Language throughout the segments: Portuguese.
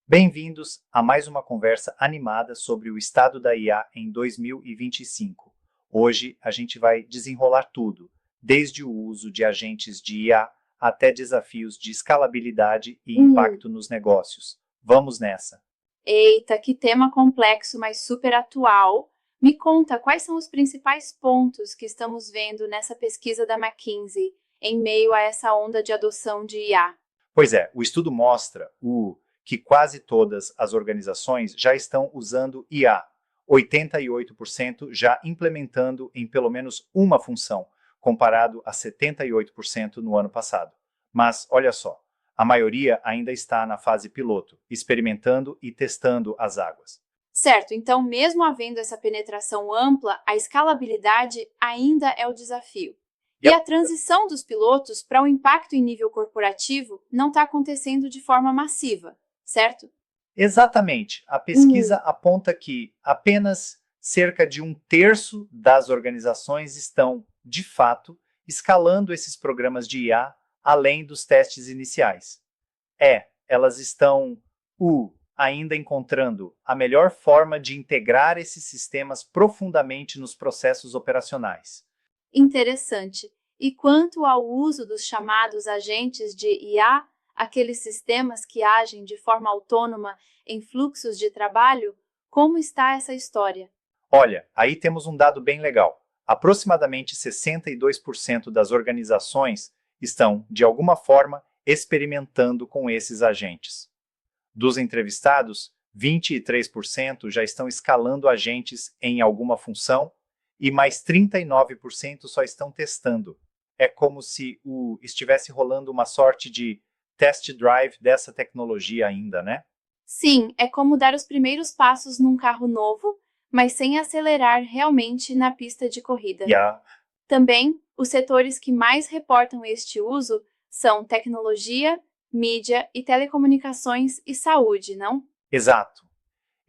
Bem-vindos a mais uma conversa animada sobre o estado da IA em 2025. Hoje a gente vai desenrolar tudo, desde o uso de agentes de IA até desafios de escalabilidade e Hum, impacto nos negócios. Vamos nessa! eita, que tema complexo, mas super atual. Me conta, quais são os principais pontos que estamos vendo nessa pesquisa da McKinsey em meio a essa onda de adoção de IA? Pois é, o estudo mostra que quase todas as organizações já estão usando IA, 88% já implementando em pelo menos uma função, comparado a 78% no ano passado. Mas olha só, a maioria ainda está na fase piloto, experimentando e testando as águas. Certo, então, mesmo havendo essa penetração ampla, a escalabilidade ainda é o desafio. E Yep. a transição dos pilotos para o impacto em nível corporativo não está acontecendo de forma massiva, certo? Exatamente. A pesquisa Hum, aponta que apenas cerca de um terço das organizações estão, de fato, escalando esses programas de IA além dos testes iniciais. Elas estão ainda encontrando a melhor forma de integrar esses sistemas profundamente nos processos operacionais. Interessante. E quanto ao uso dos chamados agentes de IA, aqueles sistemas que agem de forma autônoma em fluxos de trabalho, como está essa história? Olha, aí temos um dado bem legal. Aproximadamente 62% das organizações estão, de alguma forma, experimentando com esses agentes. Dos entrevistados, 23% já estão escalando agentes em alguma função e mais 39% só estão testando. É como se estivesse rolando uma sorte de test drive dessa tecnologia ainda, né? Sim, é como dar os primeiros passos num carro novo, mas sem acelerar realmente na pista de corrida. Yeah. Também, os setores que mais reportam este uso são tecnologia, mídia e telecomunicações e saúde, não? Exato.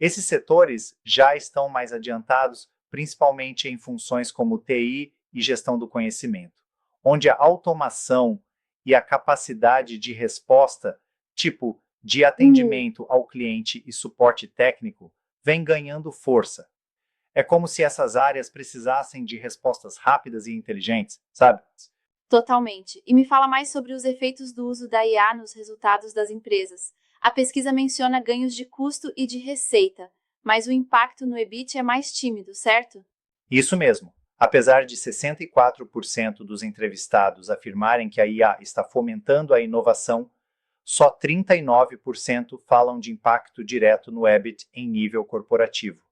Esses setores já estão mais adiantados, principalmente em funções como TI e gestão do conhecimento, onde a automação e a capacidade de resposta, tipo de Hum, atendimento ao cliente e suporte técnico, vem ganhando força. É como se essas áreas precisassem de respostas rápidas e inteligentes, sabe? Totalmente. E me fala mais sobre os efeitos do uso da IA nos resultados das empresas. A pesquisa menciona ganhos de custo e de receita, mas o impacto no EBIT é mais tímido, certo? Isso mesmo. Apesar de 64% dos entrevistados afirmarem que a IA está fomentando a inovação, só 39% falam de impacto direto no EBIT em nível corporativo.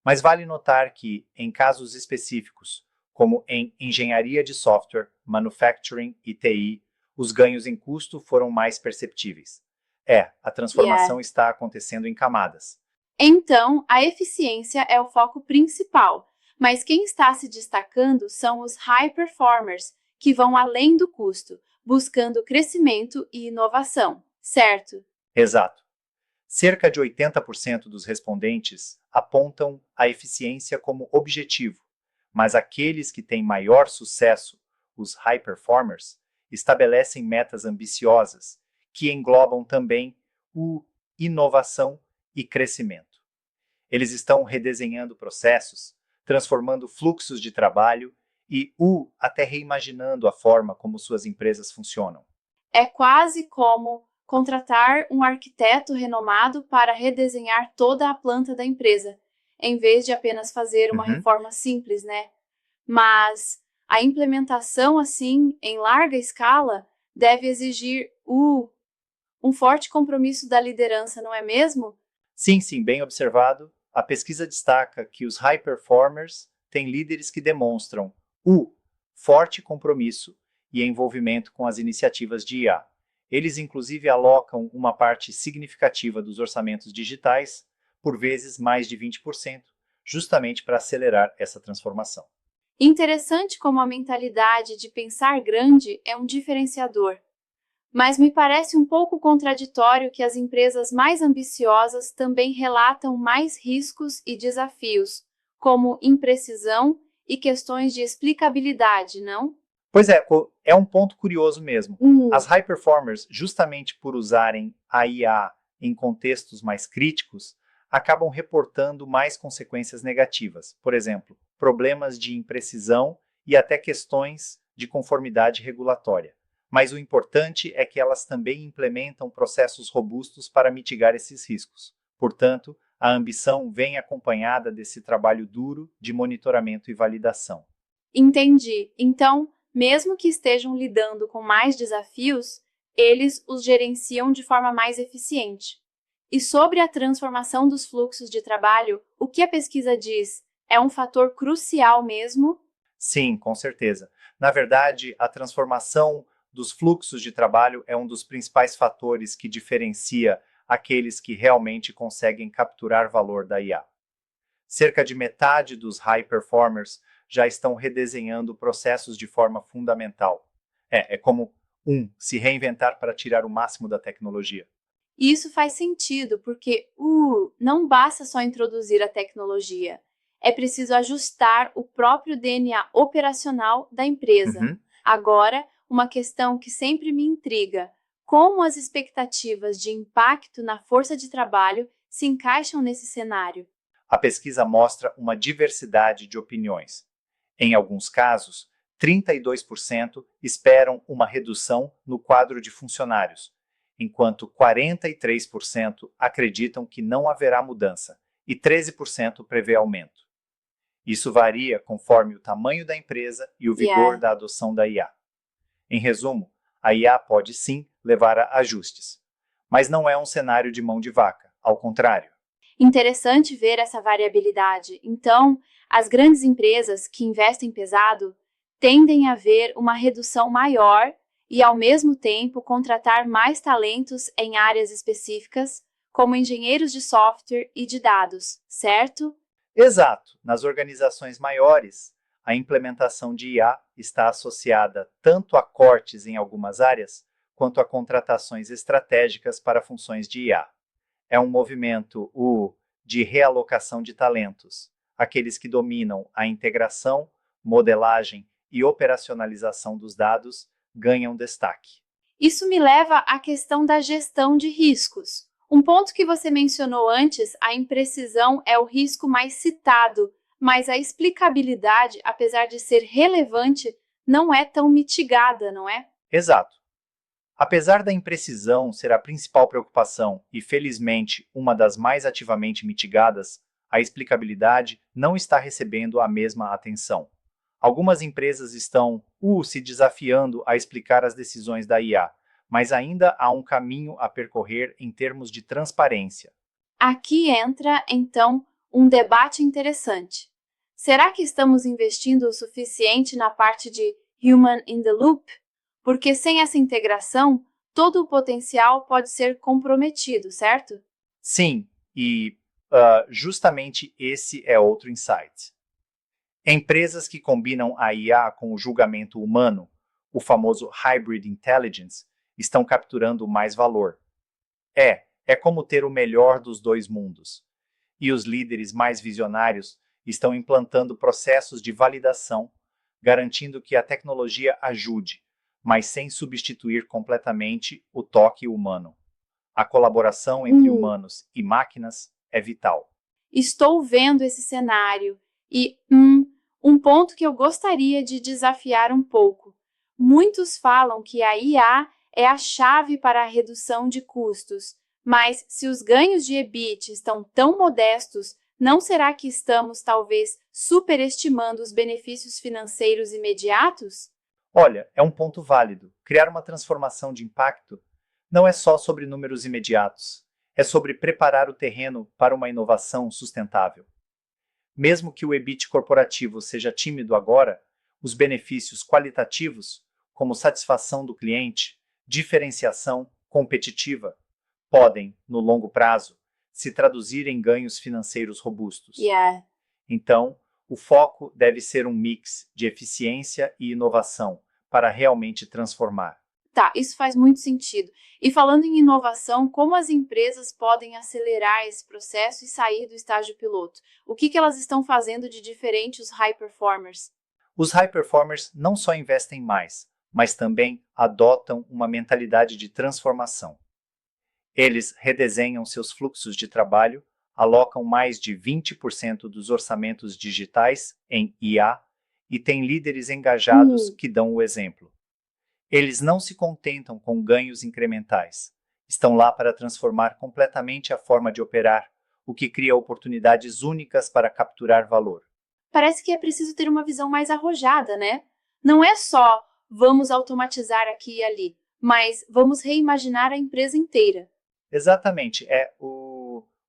Mas vale notar que, em casos específicos, como em engenharia de software, manufacturing e TI, os ganhos em custo foram mais perceptíveis. A Yeah. transformação está acontecendo em camadas. Então, a eficiência é o foco principal, mas quem está se destacando são os high performers, que vão além do custo, buscando crescimento e inovação, certo? Exato. Cerca de 80% dos respondentes apontam a eficiência como objetivo, mas aqueles que têm maior sucesso, os high performers, estabelecem metas ambiciosas que englobam também o inovação e crescimento. Eles estão redesenhando processos, transformando fluxos de trabalho e até reimaginando a forma como suas empresas funcionam. É quase como contratar um arquiteto renomado para redesenhar toda a planta da empresa, em vez de apenas fazer uma Uhum. reforma simples, né? Mas a implementação assim, em larga escala, deve exigir um forte compromisso da liderança, não é mesmo? Sim, sim, bem observado. A pesquisa destaca que os high performers têm líderes que demonstram forte compromisso e envolvimento com as iniciativas de IA. Eles, inclusive, alocam uma parte significativa dos orçamentos digitais, por vezes mais de 20%, justamente para acelerar essa transformação. Interessante como a mentalidade de pensar grande é um diferenciador. Mas me parece um pouco contraditório que as empresas mais ambiciosas também relatam mais riscos e desafios, como imprecisão e questões de explicabilidade, não? Pois é um ponto curioso mesmo. As Hum, high performers, justamente por usarem a IA em contextos mais críticos, acabam reportando mais consequências negativas, por exemplo, problemas de imprecisão e até questões de conformidade regulatória. Mas o importante é que elas também implementam processos robustos para mitigar esses riscos. Portanto, a ambição vem acompanhada desse trabalho duro de monitoramento e validação. Entendi. Então, mesmo que estejam lidando com mais desafios, eles os gerenciam de forma mais eficiente. E sobre a transformação dos fluxos de trabalho, o que a pesquisa diz? É um fator crucial mesmo? Sim, com certeza. Na verdade, a transformação dos fluxos de trabalho é um dos principais fatores que diferencia aqueles que realmente conseguem capturar valor da IA. Cerca de metade dos high performers já estão redesenhando processos de forma fundamental. É como se reinventar para tirar o máximo da tecnologia. E isso faz sentido, porque não basta só introduzir a tecnologia. É preciso ajustar o próprio DNA operacional da empresa. Uhum. Agora, uma questão que sempre me intriga: como as expectativas de impacto na força de trabalho se encaixam nesse cenário? A pesquisa mostra uma diversidade de opiniões. Em alguns casos, 32% esperam uma redução no quadro de funcionários, enquanto 43% acreditam que não haverá mudança e 13% prevê aumento. Isso varia conforme o tamanho da empresa e o vigor da adoção da IA. Em resumo, a IA pode sim levar a ajustes, mas não é um cenário de mão de vaca, ao contrário. Interessante ver essa variabilidade. Então, as grandes empresas que investem pesado tendem a ver uma redução maior e, ao mesmo tempo, contratar mais talentos em áreas específicas, como engenheiros de software e de dados, certo? Exato. Nas organizações maiores, a implementação de IA está associada tanto a cortes em algumas áreas, quanto a contratações estratégicas para funções de IA. É um movimento de realocação de talentos. Aqueles que dominam a integração, modelagem e operacionalização dos dados ganham destaque. Isso me leva à questão da gestão de riscos. Um ponto que você mencionou antes, a imprecisão é o risco mais citado, mas a explicabilidade, apesar de ser relevante, não é tão mitigada, não é? Exato. Apesar da imprecisão ser a principal preocupação e, felizmente, uma das mais ativamente mitigadas, a explicabilidade não está recebendo a mesma atenção. Algumas empresas estão se desafiando a explicar as decisões da IA, mas ainda há um caminho a percorrer em termos de transparência. Aqui entra, então, um debate interessante. Será que estamos investindo o suficiente na parte de Human in the Loop? Porque sem essa integração, todo o potencial pode ser comprometido, certo? Sim, e justamente esse é outro insight. Empresas que combinam a IA com o julgamento humano, o famoso Hybrid Intelligence, estão capturando mais valor. É como ter o melhor dos dois mundos. E os líderes mais visionários estão implantando processos de validação, garantindo que a tecnologia ajude, mas sem substituir completamente o toque humano. A colaboração entre humanos e máquinas é vital. Estou vendo esse cenário e, um ponto que eu gostaria de desafiar um pouco. Muitos falam que a IA é a chave para a redução de custos, mas se os ganhos de EBIT estão tão modestos, não será que estamos, talvez, superestimando os benefícios financeiros imediatos? Olha, é um ponto válido. Criar uma transformação de impacto não é só sobre números imediatos, é sobre preparar o terreno para uma inovação sustentável. Mesmo que o EBIT corporativo seja tímido agora, os benefícios qualitativos, como satisfação do cliente, diferenciação competitiva, podem, no longo prazo, se traduzir em ganhos financeiros robustos. Então, o foco deve ser um mix de eficiência e inovação para realmente transformar. Tá, isso faz muito sentido. E falando em inovação, como as empresas podem acelerar esse processo e sair do estágio piloto? O que elas estão fazendo de diferente os high performers? Os high performers não só investem mais, mas também adotam uma mentalidade de transformação. Eles redesenham seus fluxos de trabalho, alocam mais de 20% dos orçamentos digitais em IA e têm líderes engajados que dão o exemplo. Eles não se contentam com ganhos incrementais. Estão lá para transformar completamente a forma de operar, o que cria oportunidades únicas para capturar valor. Parece que é preciso ter uma visão mais arrojada, né? Não é só vamos automatizar aqui e ali, mas vamos reimaginar a empresa inteira. Exatamente,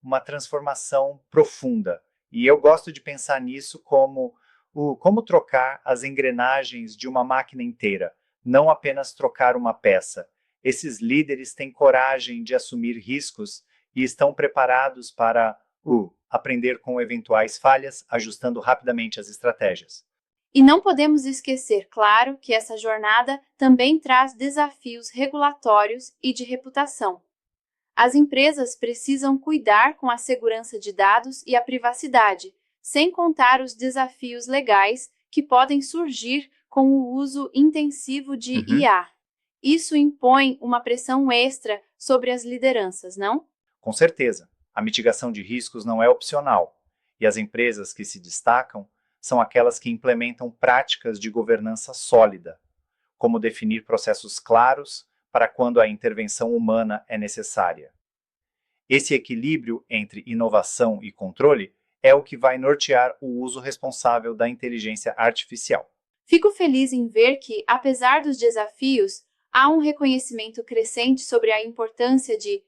uma transformação profunda. E eu gosto de pensar nisso como trocar as engrenagens de uma máquina inteira, não apenas trocar uma peça. Esses líderes têm coragem de assumir riscos e estão preparados para aprender com eventuais falhas, ajustando rapidamente as estratégias. E não podemos esquecer, claro, que essa jornada também traz desafios regulatórios e de reputação. As empresas precisam cuidar com a segurança de dados e a privacidade, sem contar os desafios legais que podem surgir com o uso intensivo de IA. Isso impõe uma pressão extra sobre as lideranças, não? Com certeza, a mitigação de riscos não é opcional, e as empresas que se destacam são aquelas que implementam práticas de governança sólida, como definir processos claros para quando a intervenção humana é necessária. Esse equilíbrio entre inovação e controle é o que vai nortear o uso responsável da inteligência artificial. Fico feliz em ver que, apesar dos desafios, há um reconhecimento crescente sobre a importância de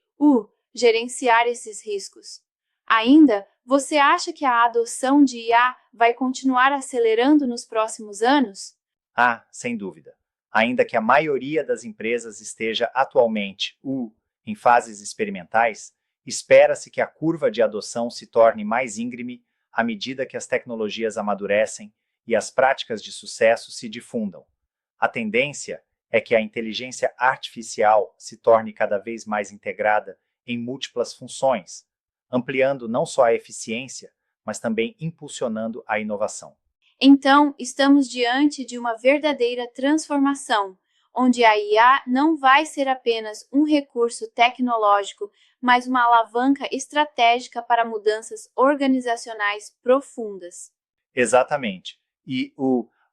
gerenciar esses riscos. Ainda, você acha que a adoção de IA vai continuar acelerando nos próximos anos? Sem dúvida. Ainda que a maioria das empresas esteja atualmente em fases experimentais, espera-se que a curva de adoção se torne mais íngreme à medida que as tecnologias amadurecem e as práticas de sucesso se difundam. A tendência é que a inteligência artificial se torne cada vez mais integrada em múltiplas funções, ampliando não só a eficiência, mas também impulsionando a inovação. Então, estamos diante de uma verdadeira transformação, onde a IA não vai ser apenas um recurso tecnológico, mas uma alavanca estratégica para mudanças organizacionais profundas. Exatamente. E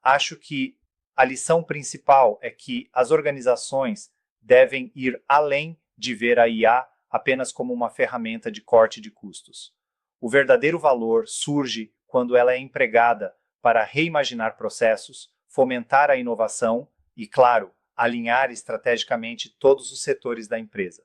acho que a lição principal é que as organizações devem ir além de ver a IA apenas como uma ferramenta de corte de custos. O verdadeiro valor surge quando ela é empregada para reimaginar processos, fomentar a inovação e, claro, alinhar estrategicamente todos os setores da empresa.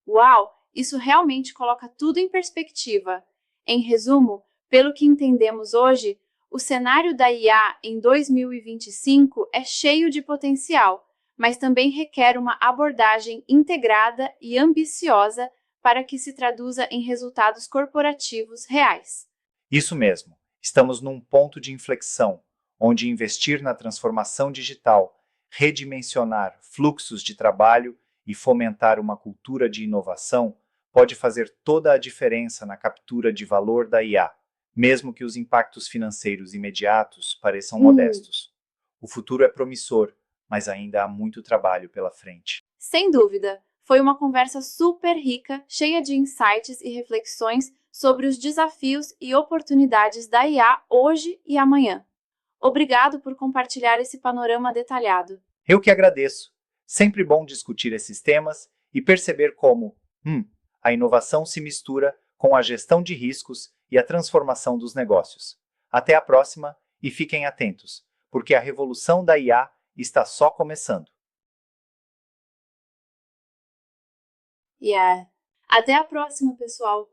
Uau! Isso realmente coloca tudo em perspectiva. Em resumo, pelo que entendemos hoje, o cenário da IA em 2025 é cheio de potencial, mas também requer uma abordagem integrada e ambiciosa para que se traduza em resultados corporativos reais. Isso mesmo. Estamos num ponto de inflexão, onde investir na transformação digital, redimensionar fluxos de trabalho e fomentar uma cultura de inovação pode fazer toda a diferença na captura de valor da IA, mesmo que os impactos financeiros imediatos pareçam modestos. O futuro é promissor, mas ainda há muito trabalho pela frente. Sem dúvida, foi uma conversa super rica, cheia de insights e reflexões sobre os desafios e oportunidades da IA hoje e amanhã. Obrigado por compartilhar esse panorama detalhado. Eu que agradeço. Sempre bom discutir esses temas e perceber como a inovação se mistura com a gestão de riscos e a transformação dos negócios. Até a próxima e fiquem atentos, porque a revolução da IA está só começando. Até a próxima, pessoal!